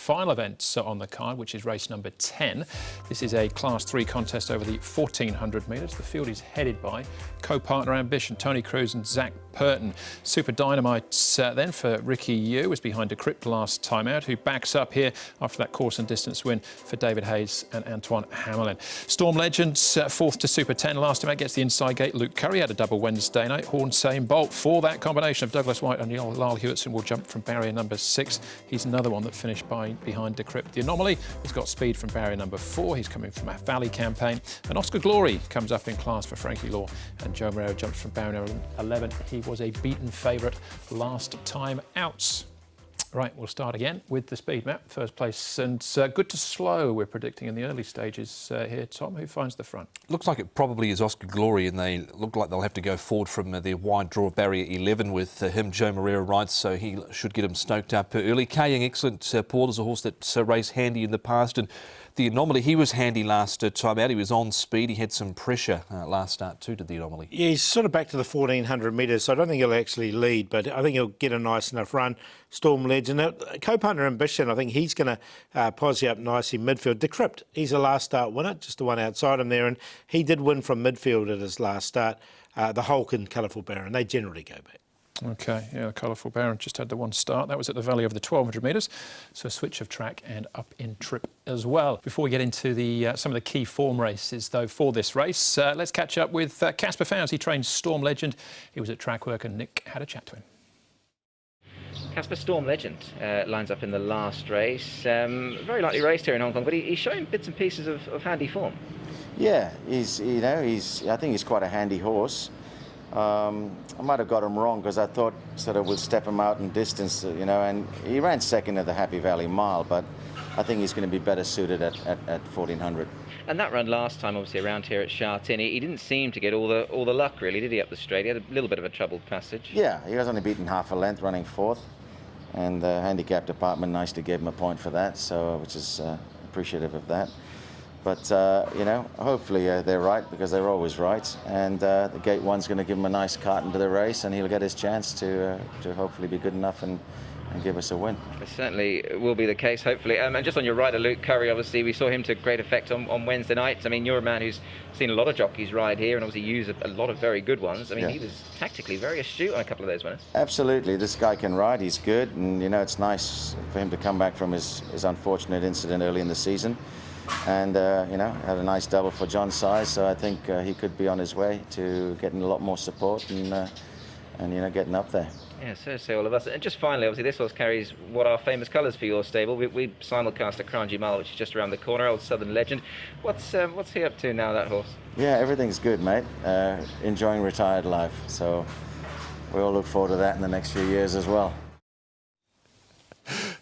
final event on the card, which is race number 10. This is a Class 3 contest over the 1400 metres. The field is headed by co-partner Ambition, Tony Cruz and Zach Purton. Super Dynamite then for Ricky Yu was behind Decrypt last time out, who backs up here after that course and distance win for David Hayes and Antoine Hamelin. Storm Legends fourth to Super 10 last time out, gets the inside gate. Luke Curry had a double Wednesday night. Horn Same Bolt for that combination of Douglas White and Lyle Hewitson will jump from barrier number 6. He's another one that finished behind Decrypt. The Anomaly has got speed from barrier number 4. He's coming from a Valley campaign. And Oscar Glory comes up in class for Frankie Law. And Joe Morero jumps from barrier number 11. He was a beaten favourite last time out. Right, we'll start again with the speed map, first place, and good to slow, we're predicting in the early stages here. Tom, who finds the front? Looks like it probably is Oscar Glory, and they look like they'll have to go forward from their wide draw barrier 11 with him. Joe Morero rides, so he should get him stoked up early. Kaying excellent. Paul is a horse that's raced handy in the past, and the Anomaly, he was handy last time out. He was on speed. He had some pressure last start too to the Anomaly. Yeah, he's sort of back to the 1400 metres, so I don't think he'll actually lead, but I think he'll get a nice enough run. Storm Legend, co-partner Ambition, I think he's going to posse up nicely midfield. Decrypt, he's a last start winner, just the one outside him there, and he did win from midfield at his last start. The Hulk and Colourful Baron, they generally go back. OK, yeah, Colourful Baron just had the one start. That was at the Valley over the 1200 metres. So a switch of track and up in trip as well. Before we get into some of the key form races, though, for this race, let's catch up with Casper Fowles. He trains Storm Legend. He was at track work and Nick had a chat to him. Casper, Storm Legend lines up in the last race. Very lightly raced here in Hong Kong, but he's showing bits and pieces of handy form. Yeah, I think he's quite a handy horse. I might have got him wrong because I thought sort of we'd step him out in distance, and he ran second at the Happy Valley Mile, but I think he's going to be better suited at 1400. And that run last time, obviously around here at Sha Tin, he didn't seem to get all the luck really, did he, up the straight? He had a little bit of a troubled passage. Yeah, he was only beaten half a length running fourth, and the handicap department nicely gave him a point for that, so which is appreciative of that. But, hopefully they're right, because they're always right. And the gate one's going to give him a nice cart into the race, and he'll get his chance to hopefully be good enough and give us a win. It certainly will be the case, hopefully. And just on your rider, Luke Curry, obviously, we saw him to great effect on Wednesday night. I mean, you're a man who's seen a lot of jockeys ride here and obviously use a lot of very good ones. I mean, He was tactically very astute on a couple of those winners. Absolutely. This guy can ride. He's good. And, it's nice for him to come back from his unfortunate incident early in the season. And, had a nice double for John Size, so I think he could be on his way to getting a lot more support and getting up there. Yeah, so say all of us. And just finally, obviously, this horse carries what are famous colours for your stable. We simulcast at Kranji Mile, which is just around the corner, old Southern Legend. What's he up to now, that horse? Yeah, everything's good, mate. Enjoying retired life, so we all look forward to that in the next few years as well.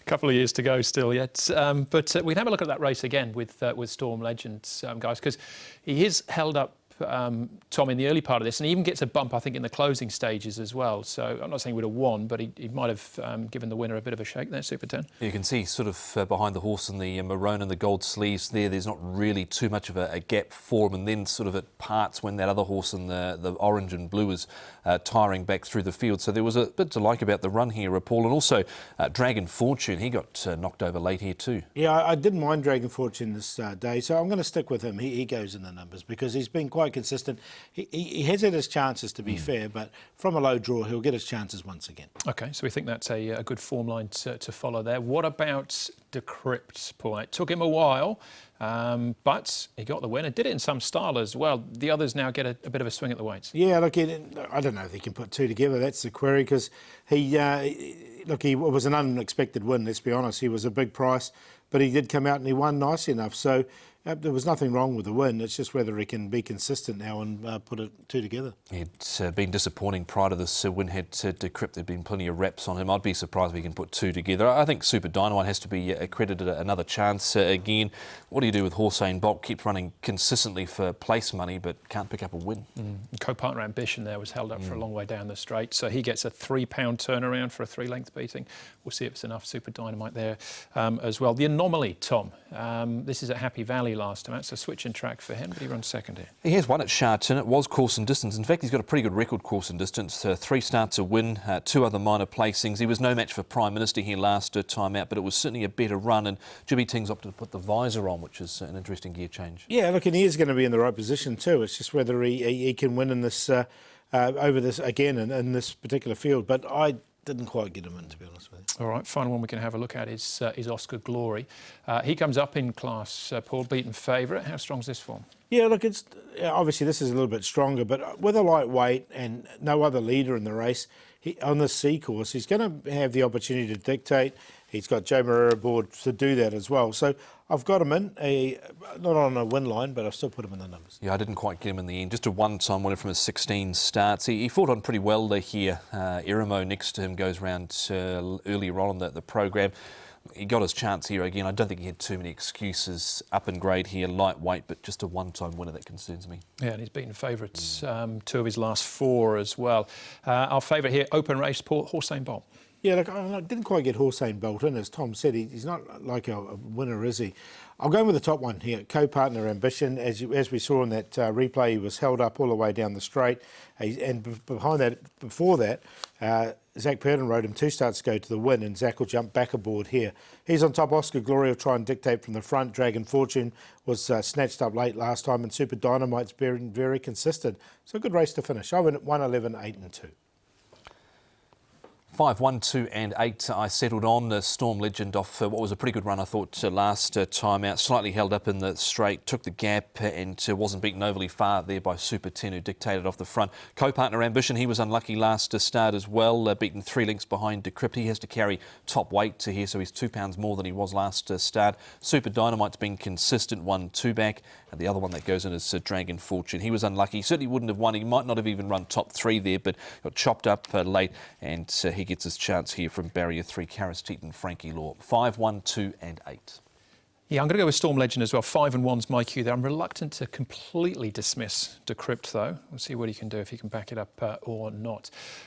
Couple of years to go still yet, but we'd have a look at that race again with Storm Legend, guys, because he is held up, Tom, in the early part of this, and he even gets a bump, I think, in the closing stages as well. So I'm not saying he would have won, but he might have given the winner a bit of a shake there, Super 10. You can see sort of behind the horse in the maroon and the gold sleeves there's not really too much of a gap for him, and then sort of it parts when that other horse in the orange and blue is tiring back through the field. So there was a bit to like about the run here, Paul, and also Dragon Fortune, he got knocked over late here too. Yeah, I didn't mind Dragon Fortune this day, so I'm going to stick with him. He goes in the numbers because he's been quite consistent. He has had his chances, to be fair, but from a low draw, he'll get his chances once again. OK, so we think that's a good form line to follow there. What about Decrypt, Paul? It took him a while, but he got the win and did it in some style as well. The others now get a bit of a swing at the weights. Yeah, look, I don't know if he can put two together. That's the query, because he was an unexpected win, let's be honest. He was a big price, but he did come out and he won nicely enough. So there was nothing wrong with the win. It's just whether he can be consistent now and put two together. He'd been disappointing prior to this win. Had Decrypt, there'd been plenty of reps on him. I'd be surprised if he can put two together. I think Super Dynamite has to be accredited another chance again. What do you do with Hossein Bolt? Keeps running consistently for place money, but can't pick up a win. Co-partner Ambition there was held up for a long way down the straight, so he gets a £3 turnaround for a 3-length beating. We'll see if it's enough. Super Dynamite there as well. The Anomaly, Tom. This is at Happy Valley early last time out, so switch and track for him, but he runs second here. He has won at Sha Tin. It was course and distance. In fact, he's got a pretty good record course and distance. 3 starts a win, 2 other minor placings. He was no match for Prime Minister here last time out, but it was certainly a better run, and Jimmy Ting's opted to put the visor on, which is an interesting gear change. Yeah, look, and he is going to be in the right position too. It's just whether he can win in this over this again in this particular field. But I didn't quite get him in, to be honest with you. All right, final one we can have a look at is Oscar Glory. He comes up in class, Paul, beaten favourite. How strong is this form? Yeah, look, it's obviously this is a little bit stronger, but with a lightweight and no other leader in the race, on this C course, he's going to have the opportunity to dictate. He's got Joe Moreira aboard to do that as well. So I've got him in, not on a win line, but I've still put him in the numbers. Yeah, I didn't quite get him in the end. Just a one-time winner from his 16 starts. He fought on pretty well here. Irimo next to him goes round earlier on in the program. He got his chance here again. I don't think he had too many excuses. Up in grade here, lightweight, but just a one-time winner that concerns me. Yeah, and he's beaten favourites 2 of his last 4 as well. Our favourite here, open race, Paul, Hossein Bolt. Yeah, look, I didn't quite get Hossein Bolt in. As Tom said, he's not like a winner, is he? I'll go with the top one here, co-partner Ambition. As we saw in that replay, he was held up all the way down the straight. And before that, Zach Purden rode him 2 starts to go to the win, and Zach will jump back aboard here. He's on top. Oscar Glory will try and dictate from the front. Dragon Fortune was snatched up late last time, and Super Dynamite's been very consistent. So a good race to finish. I win at 1:11, 8 and 2. 5, 1, 2 and 8 I settled on. Storm Legend off what was a pretty good run, I thought, last time out. Slightly held up in the straight, took the gap and wasn't beaten overly far there by Super 10, who dictated off the front. Co-partner Ambition, he was unlucky last start as well, beaten 3 lengths behind Decrypt. He has to carry top weight to here, so he's 2 pounds more than he was last start. Super Dynamite's been consistent, 1-2 back, and the other one that goes in is Dragon Fortune. He was unlucky. He certainly wouldn't have won. He might not have even run top 3 there, but got chopped up late, and he gets his chance here from barrier 3, Karis Teton, Frankie Law. 5, 1, 2 and 8. Yeah, I'm going to go with Storm Legend as well. 5 and 1's my cue there. I'm reluctant to completely dismiss Decrypt, though. We'll see what he can do, if he can back it up or not.